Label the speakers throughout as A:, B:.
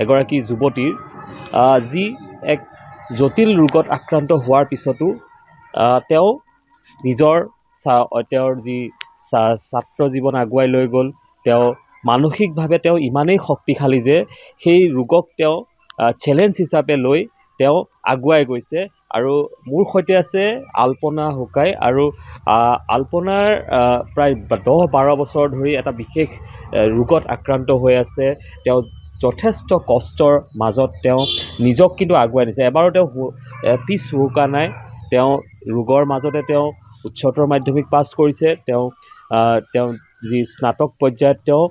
A: এগৰাকী যুৱতীৰ যি এক জটিল ৰোগত আক্ৰান্ত হোৱাৰ পিছতো তেওঁ তেওঁৰ যি ছাত্ৰ জীৱন আগুৱাই লৈ গ'ল। তেওঁ মানসিকভাৱে তেওঁ ইমানেই শক্তিশালী যে সেই ৰোগক তেওঁ চেলেঞ্জ হিচাপে লৈ তেওঁ আগুৱাই গৈছে। আৰু মোৰ সৈতে আছে আল্পনা হুকাই। আৰু আল্পনাৰ প্ৰায় 10-12 বছৰ ধৰি এটা বিশেষ ৰোগত আক্ৰান্ত হৈ আছে। তেওঁ যথেষ্ট কষ্টৰ মাজত তেওঁ নিজক কিন্তু আগুৱাই নিছে। এবাৰো তেওঁ পিছ হুকা নাই। তেওঁ ৰোগৰ মাজতে তেওঁ উচ্চতৰ মাধ্যমিক পাছ কৰিছে। তেওঁ যি স্নাতক পৰ্যায়ত তেওঁ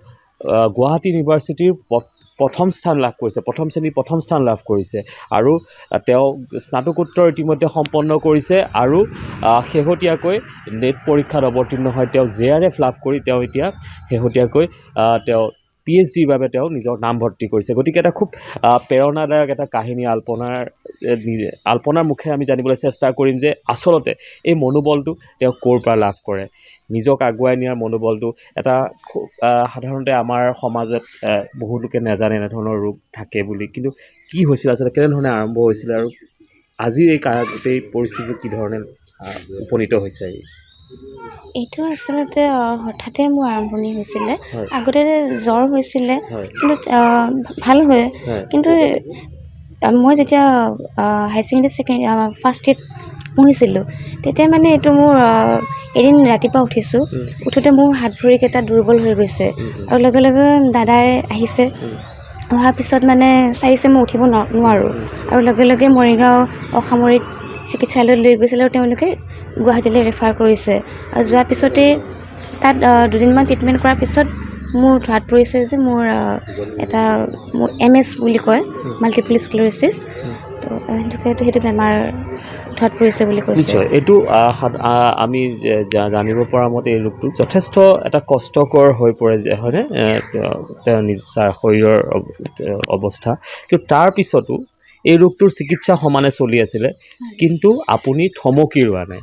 A: গুৱাহাটী ইউনিভাৰ্চিটিৰ প্ৰথম স্থান লাভ কৰিছে, প্ৰথম শ্ৰেণীৰ প্ৰথম স্থান লাভ কৰিছে। আৰু তেওঁ স্নাতকোত্তৰ ইতিমধ্যে সম্পন্ন কৰিছে। আৰু শেহতীয়াকৈ নেট পৰীক্ষাত অৱতীৰ্ণ হয় তেওঁ JRF লাভ কৰি তেওঁ এতিয়া শেহতীয়াকৈ তেওঁ PhDৰ বাবে তেওঁ নিজৰ নাম ভৰ্তি কৰিছে। গতিকে এটা খুব প্ৰেৰণাদায়ক এটা কাহিনী আল্পনাৰ মুখে আমি জানিবলৈ চেষ্টা কৰিম যে আচলতে এই মনোবলটো তেওঁ ক'ৰ পৰা লাভ কৰে। নিজক আগুৱাই নিয়াৰ মনোবলটো এটা সাধাৰণতে আমাৰ সমাজত বহু লোকে নাজানে এনেধৰণৰ ৰোগ থাকে বুলি। কিন্তু কি হৈছিল আচলতে, কেনেধৰণে আৰম্ভ হৈছিলে আৰু আজিৰ এই গোটেই পৰিস্থিতিটো কি ধৰণে উপনীত হৈছে?
B: এইটো আচলতে হঠাতে মোৰ আৰম্ভণি হৈছিলে। আগতে জ্বৰ হৈছিলে, কিন্তু ভাল হয়। কিন্তু মই যেতিয়া হাই ছেকেণ্ডেৰী ফাৰ্ষ্ট ইয়েৰত পঢ়িছিলোঁ তেতিয়া মানে এইটো মোৰ এদিন ৰাতিপুৱা উঠোতে মোৰ হাত ভৰিকেইটা দুৰ্বল হৈ গৈছে। আৰু লগে লগে দাদাই আহিছে। অহাৰ পিছত মানে চাইছে মই উঠিব নোৱাৰোঁ। আৰু লগে লগে মৰিগাঁও অসামৰিক চিকিৎসালয়ত লৈ গৈছিলে আৰু তেওঁলোকে গুৱাহাটীলৈ ৰেফাৰ কৰিছে। আৰু যোৱাৰ পিছতেই তাত দুদিনমান ট্ৰিটমেণ্ট কৰাৰ পিছত মোৰ ধৰাত পৰিছে যে মোৰ MS বুলি কয়, মাল্টিপল স্ক্লেৰ'চিছ। তো সেইটো বেমাৰ ধৰাত পৰিছে বুলি কৈছে।
A: নিশ্চয় এইটো আমি জানিব পৰা মতে এই ৰোগটো যথেষ্ট এটা কষ্টকৰ হৈ পৰে যে হয়নে তেওঁৰ নিজৰ শৰীৰৰ অৱস্থা। কিন্তু তাৰ পিছতো এই ৰোগটোৰ চিকিৎসা সমানে চলি আছিলে। কিন্তু আপুনি থমকি ৰোৱা নাই।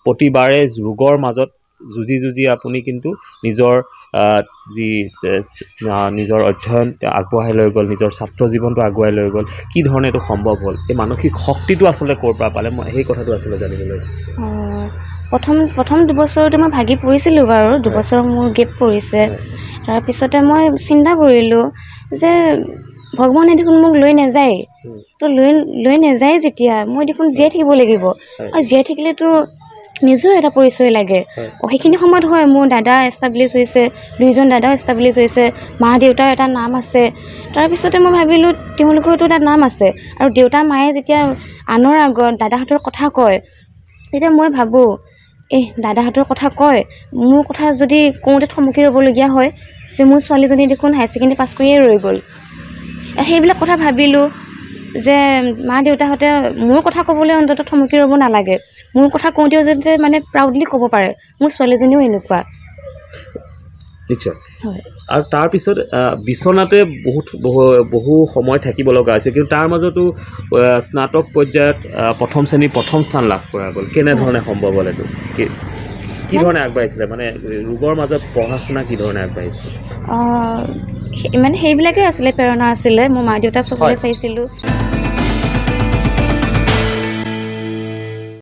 A: প্ৰতিবাৰে ৰোগৰ মাজত যুঁজি আপুনি কিন্তু নিজৰ নিজৰ অধ্যয়ন আগবঢ়াই লৈ গ'ল, নিজৰ ছাত্ৰ জীৱনটো আগুৱাই লৈ গ'ল। কি ধৰণে এইটো সম্ভৱ হ'ল? এই মানসিক শক্তিটো আচলতে ক'ৰ পৰা পালে? মই সেই কথাটো আচলতে জানিবলৈ।
B: প্ৰথম 2 বছৰতে মই ভাগি পৰিছিলোঁ বাৰু। 2 বছৰ মোৰ গেপ পৰিছে। তাৰপিছতে মই চিন্তা কৰিলোঁ যে ভগৱানে দেখোন মোক লৈ নাযায়। তো লৈ নাযায় যেতিয়া মই দেখোন জীয়াই থাকিব লাগিব। আৰু জীয়াই থাকিলেতো নিজৰ এটা পৰিচয় লাগে। সেইখিনি সময়ত হয় মোৰ দাদা এষ্টাব্লিছ হৈছে, 2জন দাদাও এষ্টাব্লিছ হৈছে, মা দেউতাৰ এটা নাম আছে। তাৰপিছতে মই ভাবিলোঁ তেওঁলোকৰতো এটা নাম আছে। আৰু দেউতা মায়ে যেতিয়া আনৰ আগত দাদাহঁতৰ কথা কয় তেতিয়া মই ভাবোঁ দাদাহঁতৰ কথা কয়, মোৰ কথা যদি কওঁতে থমকি ৰ'বলগীয়া হয় যে মোৰ ছোৱালীজনী দেখোন হাই ছেকেণ্ডেৰী পাছ কৰিয়ে ৰৈ গ'ল। সেইবিলাক কথা ভাবিলোঁ যে মা দেউতাহঁতে মোৰ কথা ক'বলৈ অন্ততঃ থমকি ৰ'ব নালাগে। মোৰ কথা কওঁতেও যাতে মানে প্ৰাউডলি ক'ব পাৰে মোৰ ছোৱালীজনীও এনেকুৱা।
A: নিশ্চয়। আৰু তাৰপিছত বিচনাতে বহু সময় থাকিব লগা হৈছে। কিন্তু তাৰ মাজতো স্নাতক পৰ্যায়ত প্ৰথম শ্ৰেণীৰ প্ৰথম স্থান লাভ কৰা গ'ল। কেনেধৰণে সম্ভৱ হ'ল এইটো? কি ধৰণে আগবাঢ়িছিলে? মানে ৰোগৰ মাজত পঢ়া শুনা কি ধৰণে আগবাঢ়িছিলে?
B: মানে সেইবিলাকেই আছিলে প্ৰেৰণা আছিলে। মোৰ মা দেউতা চবলে চাইছিলোঁ।